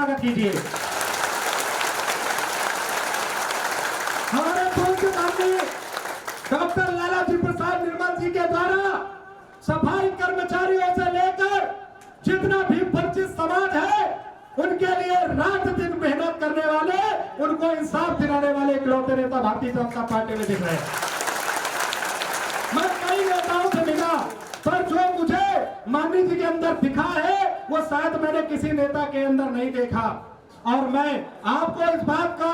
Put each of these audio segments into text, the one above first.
स्वागत कीजिए। हमारे पूज्य माननीय डॉक्टर लालाजी प्रसाद निर्मल जी के द्वारा सफाई कर्मचारियों से लेकर जितना भी वंचित समाज है उनके लिए रात दिन मेहनत करने वाले, उनको इंसाफ दिलाने वाले इकलौते नेता भारतीय जनता पार्टी में दिख रहे हैं। मैं कई नेताओं से मिला, पर जो मुझे माननीय जी के अंदर दिखा है वो शायद मैंने किसी नेता के अंदर नहीं देखा। और मैं आपको इस बात का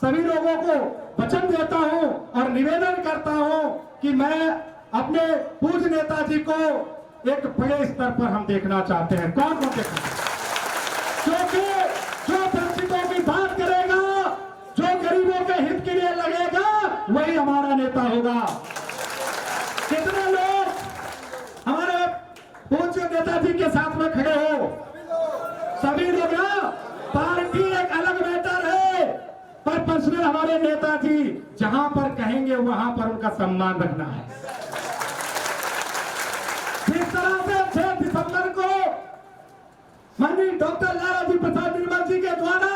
सभी लोगों को वचन देता हूं और निवेदन करता हूं कि मैं अपने पूज्य नेताजी को एक बड़े स्तर पर हम देखना चाहते हैं। कौन कौन देखना है? क्योंकि जो वंचितों की बात करेगा, जो गरीबों के हित के लिए लगेगा, वही हमारा नेता होगा। कितने लोग हमारे पूज्य नेताजी के साथ में खड़े हो? सभी लोग ना। पार्टी एक अलग मैटर है, पर पर्सनल हमारे नेताजी जहां पर कहेंगे वहां पर उनका सम्मान रखना है। जिस तरह से 6 दिसंबर को माननीय डॉक्टर लालाजी प्रसाद निर्मल जी के द्वारा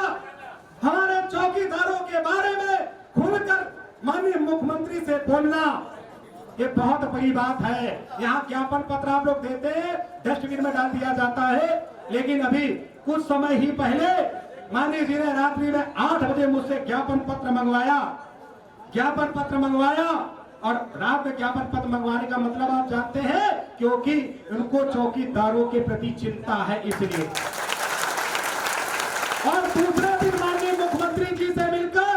हमारे चौकीदारों के बारे में खुलकर माननीय मुख्यमंत्री से बोलना, ये बहुत बड़ी बात है। यहाँ ज्ञापन पत्र आप लोग देते हैं, डस्टबिन में डाल दिया जाता है, लेकिन अभी कुछ समय ही पहले माननीय जी ने रात्रि में 8 बजे मुझसे ज्ञापन पत्र मंगवाया और रात में ज्ञापन पत्र मंगवाने का मतलब आप जानते हैं, क्योंकि उनको चौकीदारों के प्रति चिंता है, इसलिए। और दूसरे दिन माननीय मुख्यमंत्री जी से मिलकर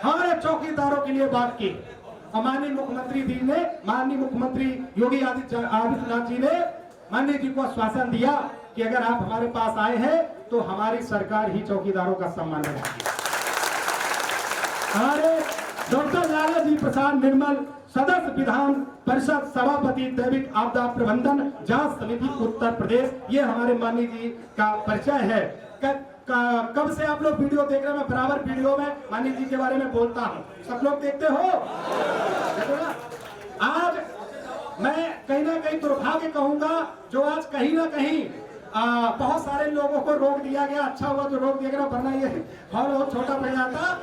हमारे चौकीदारों के लिए बात की। माननीय मुख्यमंत्री योगी आदित्यनाथ जी ने माननीय जी को आश्वासन दिया कि अगर आप हमारे पास आए हैं तो हमारी सरकार ही चौकीदारों का सम्मान करेगी। हमारे डॉक्टर लालाजी प्रसाद निर्मल सदस्य विधान परिषद सभापति दैविक आपदा प्रबंधन जांच समिति उत्तर प्रदेश, ये हमारे माननीय जी का परिचय है। कब से आप लोग वीडियो देख रहे हैं? मैं बराबर वीडियो में माननीय जी के बारे में बोलता हूँ, सब लोग देखते हो। आज मैं कहीं ना कहीं दुर्भाग्य कहूंगा, जो आज कहीं ना कहीं बहुत सारे लोगों को रोक दिया गया। अच्छा हुआ जो रोक दिया गया, वरना ये हॉल बहुत छोटा पड़ जाता।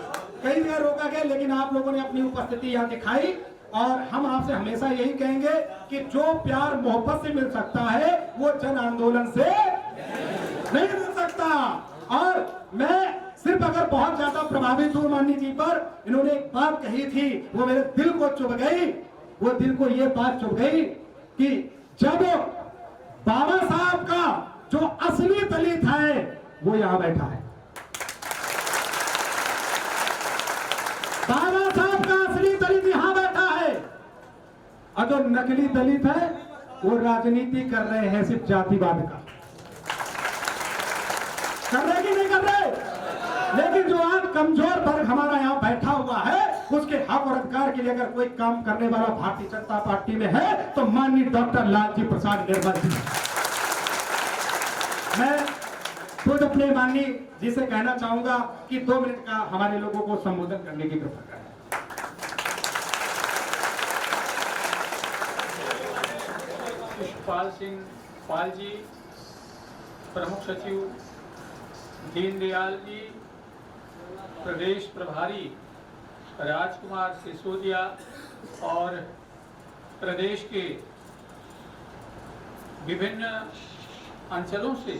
कई जगह रोका गया, लेकिन आप लोगों ने अपनी उपस्थिति यहाँ दिखाई। और हम आपसे हमेशा यही कहेंगे कि जो प्यार मोहब्बत से मिल सकता है वो जन आंदोलन से नहीं मिल सकता। और मैं सिर्फ अगर बहुत ज्यादा प्रभावित हूँ माननीय जी पर, इन्होंने एक बात कही थी, वो मेरे दिल को चुभ गई। वो दिल को ये बात चुभ गई कि जब बाबा साहब का जो असली दलित है वो यहां बैठा है, बाबा साहब का असली दलित यहां बैठा है, और जो नकली दलित है वो राजनीति कर रहे हैं सिर्फ जातिवाद का। कर रहे कि नहीं कर रहे? लेकिन जो आज कमजोर वर्ग हमारा यहाँ बैठा हुआ है, उसके हक और अधिकार के लिए अगर कोई काम करने वाला भारतीय जनता पार्टी में है तो माननीय डॉक्टर लालजी प्रसाद निर्मल जी। मैं खुद अपने माननीय जी से कहना चाहूंगा कि 2 मिनट का हमारे लोगों को संबोधन करने की कृपा करें। पुष्पाल सिंह पाल जी, प्रमुख सचिव दीनदयाल जी, प्रदेश प्रभारी राजकुमार सिसोदिया और प्रदेश के विभिन्न अंचलों से,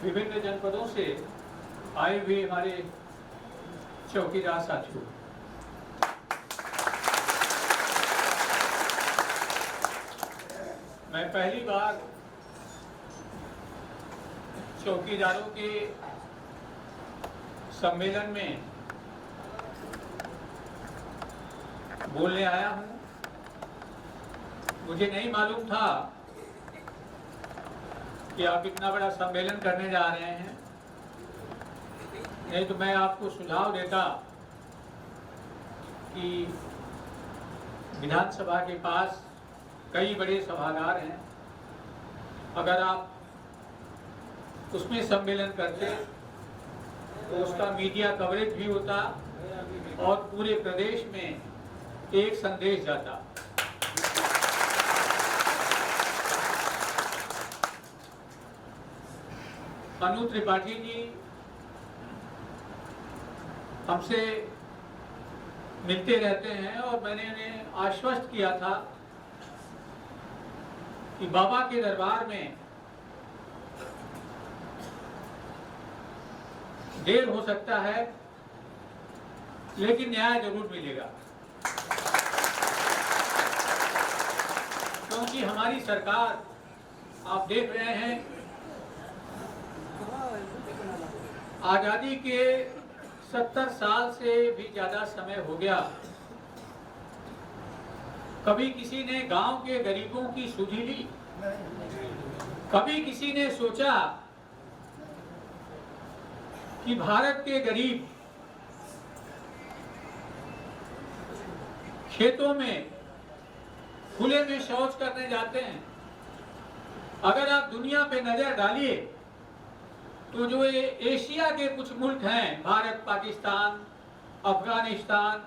विभिन्न जनपदों से आए हुए हमारे चौकीदार साथियों, मैं पहली बार चौकीदारों के सम्मेलन में बोलने आया हूं। मुझे नहीं मालूम था कि आप इतना बड़ा सम्मेलन करने जा रहे हैं, नहीं तो मैं आपको सुझाव देता कि विधानसभा के पास कई बड़े सभागार हैं, अगर आप उसमें सम्मेलन करते तो उसका मीडिया कवरेज भी होता और पूरे प्रदेश में एक संदेश जाता। अनु त्रिपाठी जी हमसे मिलते रहते हैं और मैंने उन्हें आश्वस्त किया था कि बाबा के दरबार में देर हो सकता है लेकिन न्याय जरूर मिलेगा, क्योंकि हमारी सरकार आप देख रहे हैं आजादी के 70 साल से भी ज्यादा समय हो गया, कभी किसी ने गांव के गरीबों की सुधि ली, कभी किसी ने सोचा कि भारत के गरीब खेतों में खुले में शौच करने जाते हैं। अगर आप दुनिया पे नजर डालिए तो जो ये एशिया के कुछ मुल्क हैं, भारत, पाकिस्तान, अफगानिस्तान,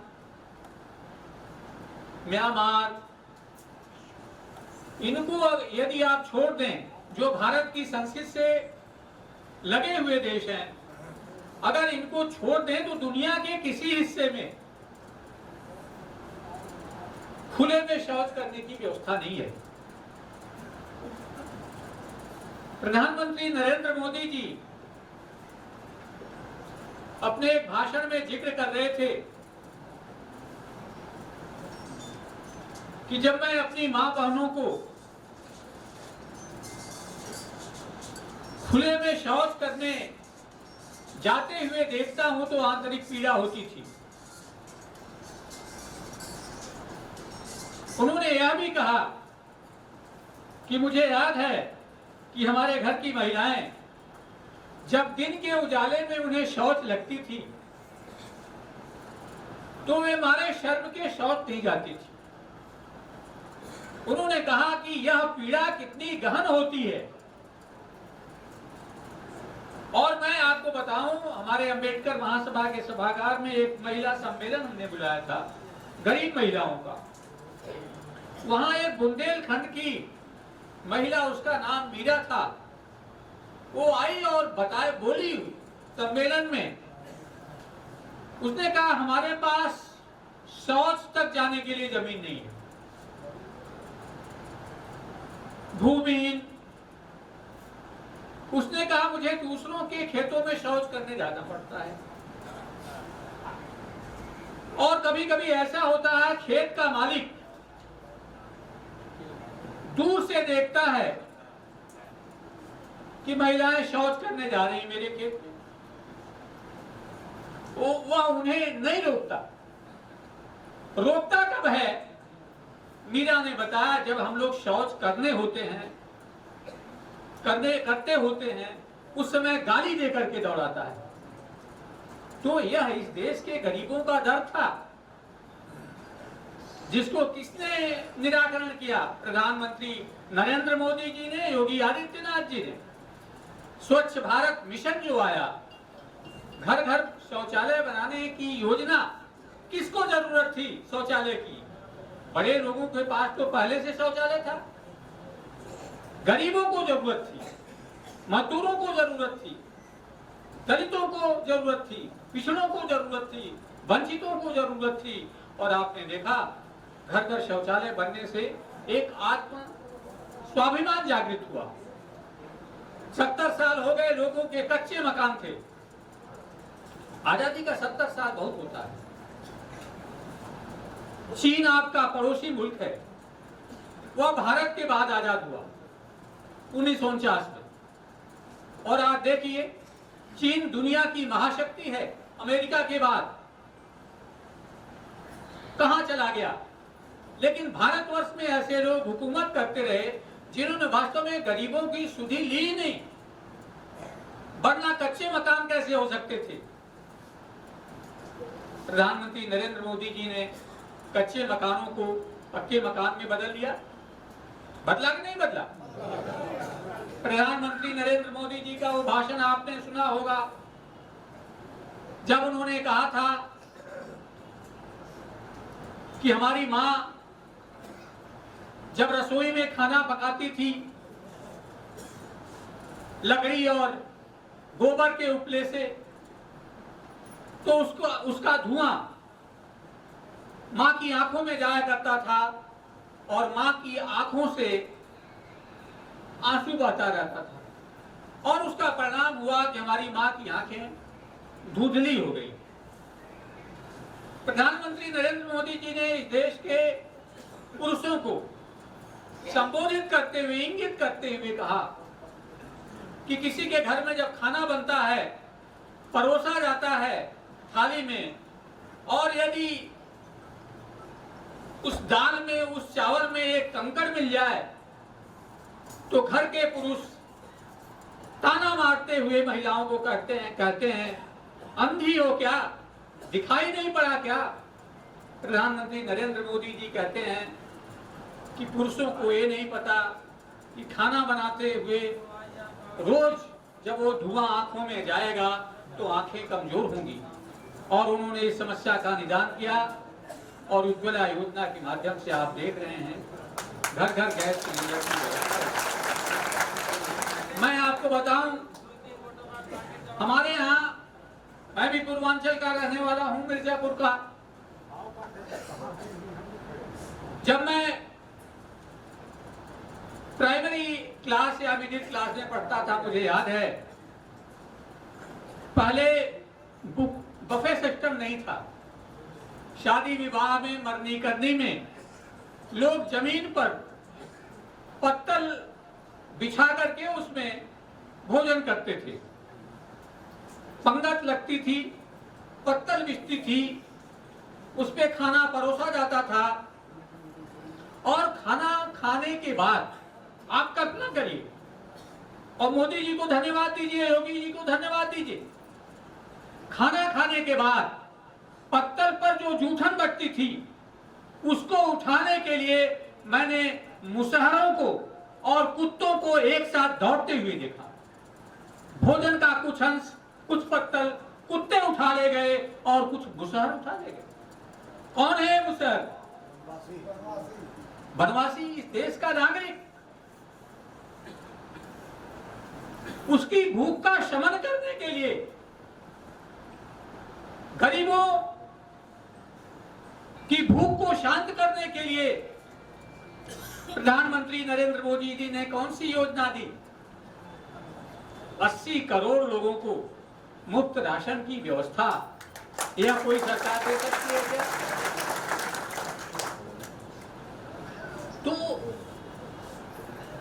म्यांमार, इनको यदि आप छोड़ दें, जो भारत की संस्कृति से लगे हुए देश हैं, अगर इनको छोड़ दें तो दुनिया के किसी हिस्से में खुले में शौच करने की व्यवस्था नहीं है। प्रधानमंत्री नरेंद्र मोदी जी अपने एक भाषण में जिक्र कर रहे थे कि जब मैं अपनी मां बहनों को खुले में शौच करने जाते हुए देखता हूं तो आंतरिक पीड़ा होती थी। उन्होंने यह भी कहा कि मुझे याद है कि हमारे घर की महिलाएं जब दिन के उजाले में उन्हें शौच लगती थी तो वे मारे शर्म के शौच नहीं जाती थी। उन्होंने कहा कि यह पीड़ा कितनी गहन होती है। और मैं आपको बताऊं, हमारे अंबेडकर महासभा के सभागार में एक महिला सम्मेलन हमने बुलाया था गरीब महिलाओं का। वहां एक बुंदेलखंड की महिला, उसका नाम मीरा था, वो आई और बोली सम्मेलन में, उसने कहा हमारे पास शौच तक जाने के लिए जमीन नहीं है, भूमिहीन। उसने कहा मुझे दूसरों के खेतों में शौच करने जाना पड़ता है। और कभी कभी ऐसा होता है खेत का मालिक दूर से देखता है कि महिलाएं शौच करने जा रही मेरे खेत में, वह उन्हें नहीं रोकता। रोकता कब है? मीरा ने बताया जब हम लोग शौच करते होते हैं उस समय गाली देकर के दौड़ाता है। तो यह इस देश के गरीबों का दर्द था जिसको किसने निराकरण किया? प्रधानमंत्री नरेंद्र मोदी जी ने, योगी आदित्यनाथ जी ने। स्वच्छ भारत मिशन जो आया, घर घर शौचालय बनाने की योजना, किसको जरूरत थी शौचालय की? बड़े लोगों के पास तो पहले से शौचालय था। गरीबों को जरूरत थी, मजदूरों को जरूरत थी, दलितों को जरूरत थी, पिछड़ों को जरूरत थी, वंचितों को जरूरत थी। और आपने देखा घर घर शौचालय बनने से एक आत्म स्वाभिमान जागृत हुआ। 70 साल हो गए, लोगों के कच्चे मकान थे। आजादी का 70 साल बहुत होता है। चीन आपका पड़ोसी मुल्क है, वह भारत के बाद आजाद हुआ 1949 में। और आज देखिए चीन दुनिया की महाशक्ति है, अमेरिका के बाद कहां चला गया। लेकिन भारतवर्ष में ऐसे लोग हुकूमत करते रहे जिन्होंने वास्तव में गरीबों की सुधि ली नहीं, वरना कच्चे मकान कैसे हो सकते थे? प्रधानमंत्री नरेंद्र मोदी जी ने कच्चे मकानों को पक्के मकान में बदल दिया। बदला कि नहीं बदला? प्रधानमंत्री नरेंद्र मोदी जी का वो भाषण आपने सुना होगा जब उन्होंने कहा था कि हमारी मां जब रसोई में खाना पकाती थी, लकड़ी और गोबर के उपले से, तो उसका धुआं मां की आंखों में जाया करता था और मां की आंखों से आंसू बहता रहता था और उसका परिणाम हुआ कि हमारी मां की आंखें धुंधली हो गई। प्रधानमंत्री नरेंद्र मोदी जी ने इस देश के पुरुषों को संबोधित करते हुए, इंगित करते हुए कहा कि किसी के घर में जब खाना बनता है, परोसा जाता है थाली में, और यदि उस दाल में, उस चावल में एक कंकड़ मिल जाए तो घर के पुरुष ताना मारते हुए महिलाओं को कहते हैं अंधी हो क्या, दिखाई नहीं पड़ा क्या। प्रधानमंत्री नरेंद्र मोदी जी कहते हैं कि पुरुषों को ये नहीं पता कि खाना बनाते हुए रोज जब वो धुआं आंखों में जाएगा तो आंखें कमजोर होंगी। और उन्होंने इस समस्या का निदान किया और उज्ज्वला योजना के माध्यम से आप देख रहे हैं घर घर गैस सिलेंडर की व्यवस्था। मैं आपको बताऊं, हमारे यहाँ, मैं भी पूर्वांचल का रहने वाला हूं, मिर्जापुर का। जब मैं प्राइमरी क्लास या मिडिल क्लास में पढ़ता था, मुझे याद है पहले बफे सिस्टम नहीं था। शादी विवाह में, मरनी करनी में लोग जमीन पर पत्तल बिछा करके उसमें भोजन करते थे। पंगत लगती थी, पत्तल बिछती थी, उस पे खाना परोसा जाता था और खाना खाने के बाद आप कल्पना करिए, और मोदी जी को धन्यवाद दीजिए, योगी जी को धन्यवाद दीजिए, खाना खाने के बाद पत्तल पर जो जूठन बचती थी उसको उठाने के लिए मैंने मुसहरों को और कुत्तों को एक साथ दौड़ते हुए देखा। भोजन का कुछ अंश, कुछ पत्तल कुत्ते उठा ले गए और कुछ मुसहर उठा ले गए। कौन है मुसहर? बनवासी, इस देश का नागरिक। उसकी भूख का शमन करने के लिए, गरीबों की भूख को शांत करने के लिए प्रधानमंत्री नरेंद्र मोदी जी ने कौन सी योजना दी? 80 करोड़ लोगों को मुफ्त राशन की व्यवस्था। यह कोई सरकार दे सकती है क्या? तो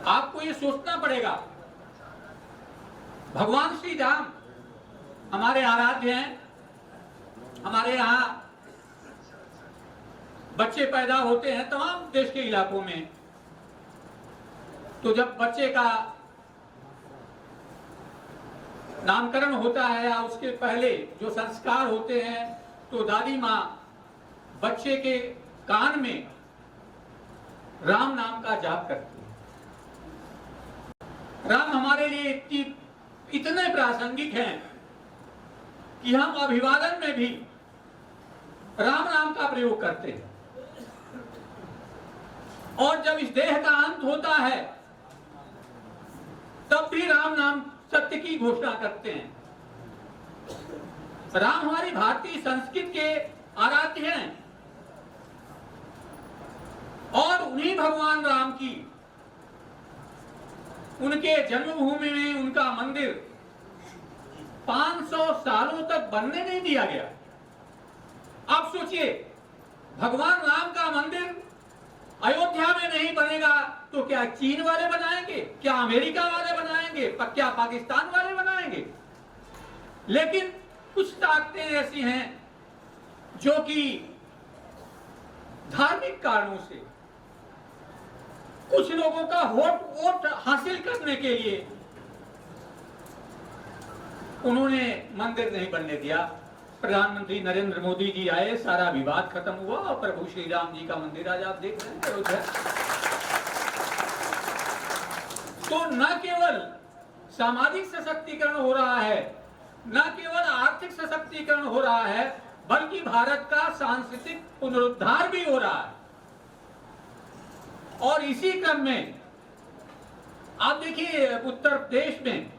आपको ये सोचना पड़ेगा। भगवान श्री राम हमारे आराध्य हैं। हमारे यहाँ बच्चे पैदा होते हैं तमाम देश के इलाकों में, तो जब बच्चे का नामकरण होता है या उसके पहले जो संस्कार होते हैं, तो दादी माँ बच्चे के कान में राम नाम का जाप करती है। राम हमारे लिए इतने प्रासंगिक हैं कि हम अभिवादन में भी राम नाम का प्रयोग करते हैं। और जब इस देह का अंत होता है तब भी राम नाम सत्य की घोषणा करते हैं। राम हमारी भारतीय संस्कृति के आराध्य हैं और उन्हीं भगवान राम की, उनके जन्मभूमि में उनका मंदिर 500 सालों तक बनने नहीं दिया गया। आप सोचिए, भगवान राम का मंदिर अयोध्या में नहीं बनेगा तो क्या चीन वाले बनाएंगे, क्या अमेरिका वाले बनाएंगे, क्या पाकिस्तान वाले बनाएंगे? लेकिन कुछ ताकतें ऐसी हैं जो कि धार्मिक कारणों से कुछ लोगों का वोट हासिल करने के लिए उन्होंने मंदिर नहीं बनने दिया। प्रधानमंत्री नरेंद्र मोदी जी आए, सारा विवाद खत्म हुआ और प्रभु श्री राम जी का मंदिर आज आप देख रहे हैं अयोध्या। तो न केवल सामाजिक सशक्तिकरण हो रहा है, न केवल आर्थिक सशक्तिकरण हो रहा है, बल्कि भारत का सांस्कृतिक पुनरुद्धार भी हो रहा है। और इसी क्रम में आप देखिए, उत्तर प्रदेश में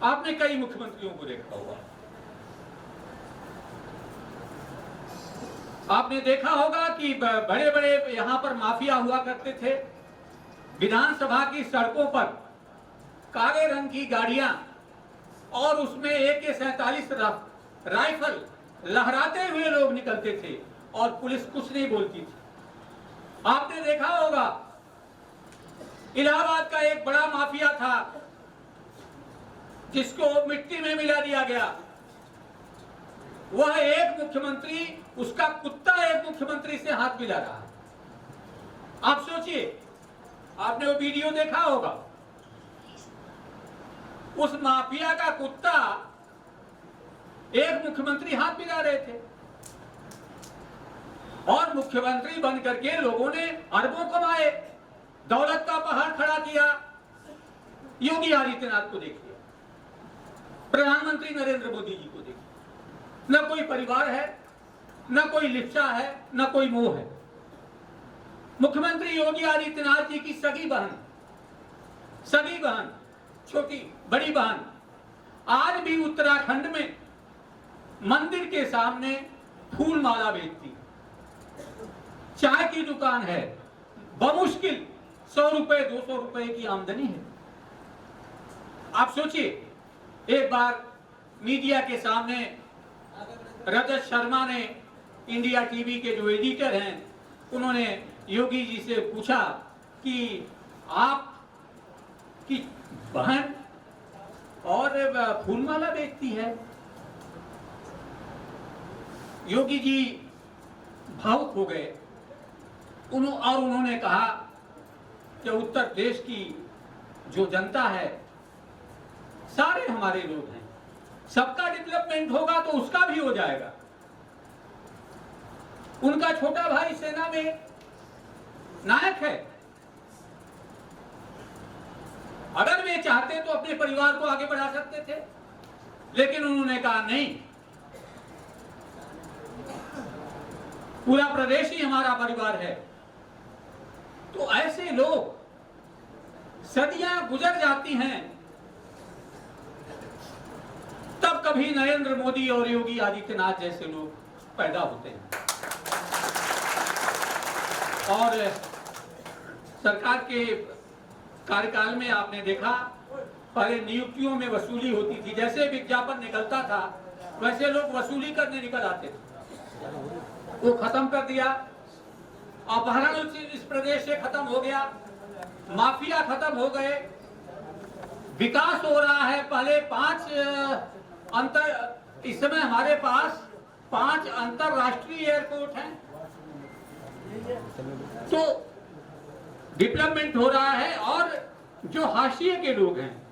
आपने कई मुख्यमंत्रियों को देखा होगा, आपने देखा होगा कि बड़े बड़े यहां पर माफिया हुआ करते थे। विधानसभा की सड़कों पर काले रंग की गाड़ियां और उसमें AK-47 राइफल लहराते हुए लोग निकलते थे और पुलिस कुछ नहीं बोलती थी। आपने देखा होगा इलाहाबाद का एक बड़ा माफिया था जिसको मिट्टी में मिला दिया गया। वह एक मुख्यमंत्री, उसका कुत्ता एक मुख्यमंत्री से हाथ मिला रहा। आप सोचिए, आपने वो वीडियो देखा होगा, उस माफिया का कुत्ता एक मुख्यमंत्री हाथ मिला रहे थे और मुख्यमंत्री बन करके लोगों ने अरबों कमाए, दौलत का पहाड़ खड़ा किया। योगी आदित्यनाथ को देखिए, प्रधानमंत्री नरेंद्र मोदी जी को देखिए, न कोई परिवार है, न कोई लिप्सा है, न कोई मोह है। मुख्यमंत्री योगी आदित्यनाथ जी की सगी बहन, छोटी बड़ी बहन आज भी उत्तराखंड में मंदिर के सामने फूल माला बेचती, चाय की दुकान है, बमुश्किल 100 रुपए 200 रुपए की आमदनी है। आप सोचिए, एक बार मीडिया के सामने रजत शर्मा ने, इंडिया टीवी के जो एडिटर हैं, उन्होंने योगी जी से पूछा कि आप की बहन और फूलमाला बेचती है। योगी जी भावुक हो गए और उन्होंने कहा कि उत्तर प्रदेश की जो जनता है, सारे हमारे लोग हैं, सबका डेवलपमेंट होगा तो उसका भी हो जाएगा। उनका छोटा भाई सेना में नायक है, अगर वे चाहते तो अपने परिवार को आगे बढ़ा सकते थे, लेकिन उन्होंने कहा नहीं, पूरा प्रदेश ही हमारा परिवार है। तो ऐसे लोग, सदियां गुजर जाती हैं, तब कभी नरेंद्र मोदी और योगी आदित्यनाथ जैसे लोग पैदा होते हैं। और सरकार के कार्यकाल में आपने देखा, पहले नियुक्तियों में वसूली होती थी, जैसे विज्ञापन निकलता था वैसे लोग वसूली करने निकल आते थे। वो खत्म कर दिया, अपहरण इस प्रदेश से खत्म हो गया, माफिया खत्म हो गए, विकास हो रहा है। पहले 5 इस समय हमारे पास 5 अंतरराष्ट्रीय एयरपोर्ट हैं, तो डेवलपमेंट हो रहा है। और जो हाशिए के लोग हैं,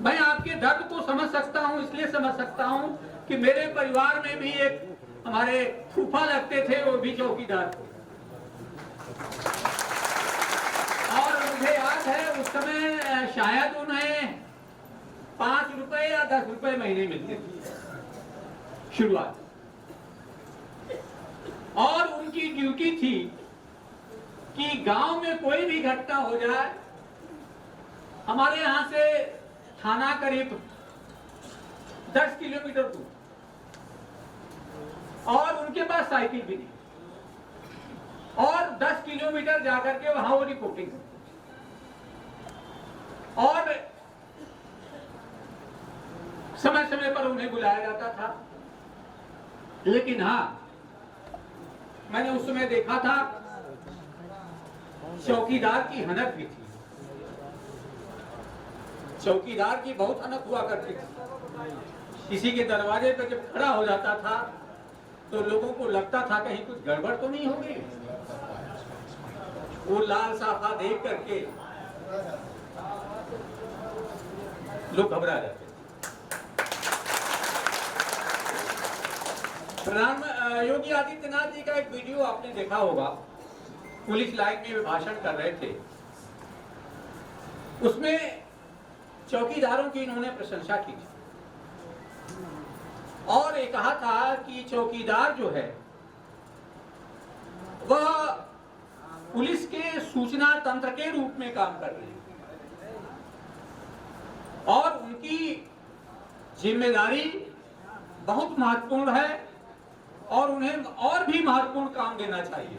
मैं आपके दर्द को समझ सकता हूं, इसलिए समझ सकता हूं कि मेरे परिवार में भी एक हमारे फूफा लगते थे, वो भी चौकीदार थे। और मुझे याद है उस समय शायद उन्हें 5 रुपए या 10 रुपए महीने मिलते थे शुरुआत, और उनकी ड्यूटी थी कि गांव में कोई भी घटना हो जाए, हमारे यहां से थाना करीब 10 किलोमीटर दूर, और उनके पास साइकिल भी नहीं, और 10 किलोमीटर जाकर के वहां वो रिपोर्टिंग, और समय समय पर उन्हें बुलाया जाता था। लेकिन हाँ, मैंने उस समय देखा था चौकीदार की हनक भी थी, चौकीदार की बहुत हनक हुआ करती थी। किसी के दरवाजे पर जब खड़ा हो जाता था तो लोगों को लगता था कहीं कुछ गड़बड़ तो नहीं हो गई। वो लाल साफा देख करके लोग घबरा जाते। योगी आदित्यनाथ जी का एक वीडियो आपने देखा होगा, पुलिस लाइन में वे भाषण कर रहे थे, उसमें चौकीदारों की इन्होंने प्रशंसा की थी और ये कहा था कि चौकीदार जो है वह पुलिस के सूचना तंत्र के रूप में काम कर रहे हैं। और उनकी जिम्मेदारी बहुत महत्वपूर्ण है और उन्हें और भी महत्वपूर्ण काम देना चाहिए।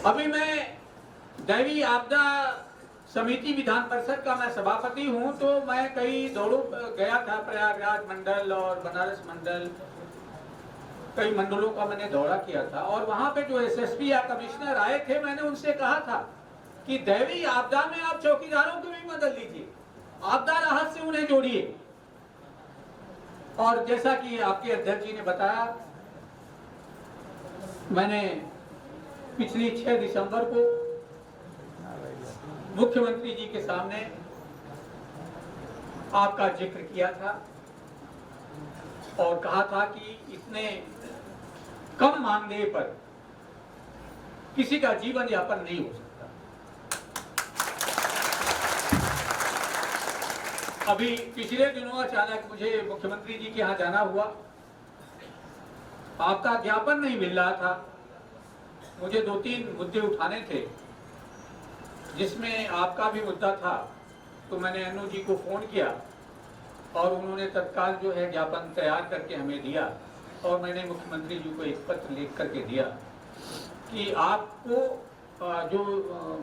अभी मैं दैवीय आपदा समिति विधान परिषद का मैं सभापति हूं, तो मैं कई दौड़ों गया था, प्रयागराज मंडल और बनारस मंडल, कई मंडलों का मैंने दौरा किया था। और वहां पे जो एसएसपी या कमिश्नर आए थे, मैंने उनसे कहा था कि दैवीय आपदा में आप चौकीदारों की भी मदद लीजिए, आपदा राहत से उन्हें जोड़िए। और जैसा कि आपके अध्यक्ष जी ने बताया, मैंने पिछली 6 दिसंबर को मुख्यमंत्री जी के सामने आपका जिक्र किया था और कहा था कि इतने कम मानदेय पर किसी का जीवन यापन नहीं हो सकता। अभी पिछले दिनों अचानक मुझे मुख्यमंत्री जी के यहाँ जाना हुआ, आपका ज्ञापन नहीं मिल रहा था। मुझे 2-3 मुद्दे उठाने थे जिसमें आपका भी मुद्दा था, तो मैंने अनु जी को फोन किया और उन्होंने तत्काल जो है ज्ञापन तैयार करके हमें दिया। और मैंने मुख्यमंत्री जी को एक पत्र लिख करके दिया कि आपको जो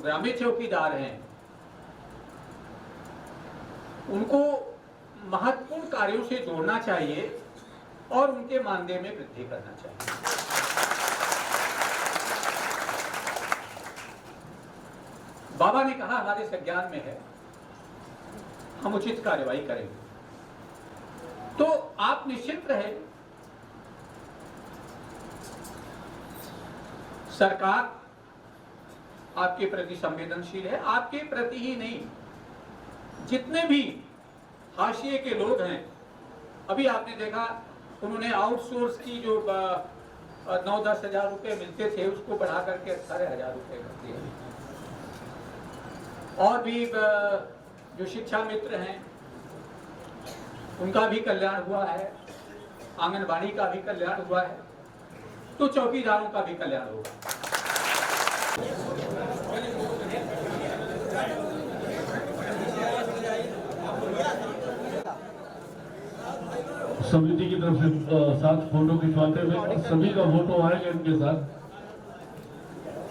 ग्रामीण चौकीदार हैं उनको महत्वपूर्ण कार्यों से जोड़ना चाहिए और उनके मानदेय में वृद्धि करना चाहिए। बाबा ने कहा हमारे संज्ञान में है, हम उचित कार्यवाही करेंगे। तो आप निश्चित रहे, सरकार आपके प्रति संवेदनशील है। आपके प्रति ही नहीं, जितने भी हाशिए के लोग हैं, अभी आपने देखा उन्होंने आउटसोर्स की जो 9-10 हजार रुपए मिलते थे उसको बढ़ा करके 18,000 रुपए कर दिए। और भी जो शिक्षा मित्र हैं उनका भी कल्याण हुआ है, आंगनबाड़ी का भी कल्याण हुआ है, तो चौकीदारों का भी कल्याण होगा। समिति की तरफ से साथ फोटो खिंचवाते हुए और सभी का फोटो आएगा इनके साथ।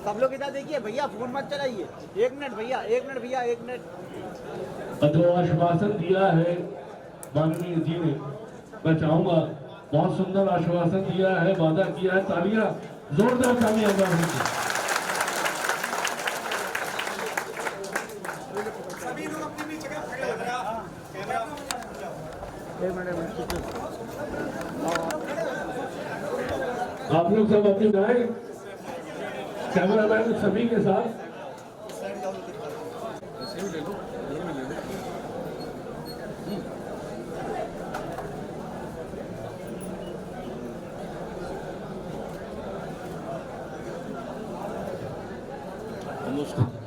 सब लोग इधर देखिए भैया, फोन मत चलाइए। 1 मिनट भैया, 1 मिनट भैया, 1 मिनट। जो आश्वासन दिया है माननीय जी ने, मैं चाहूंगा, बहुत सुंदर आश्वासन दिया है, वादा किया है। तालियां, जोरदार तालियां होगी। सभी लोग अपनी जगह खड़े हो जाओ। 1 मिनट। आप लोग सब अपनी जाए, कैमरामैन सभी के साथ।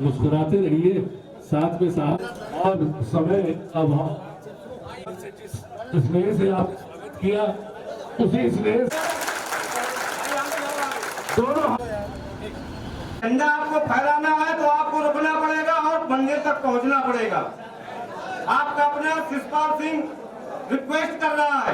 मुस्कुराते रहिए साथ में साथ, और समय अभाव स्नेह से आप किया, उसी स्नेह दोनों। झंडा आपको फहराना है तो आपको रुकना पड़ेगा और मंदिर तक पहुंचना पड़ेगा। आपका अपना शिषपाल सिंह रिक्वेस्ट कर रहा है।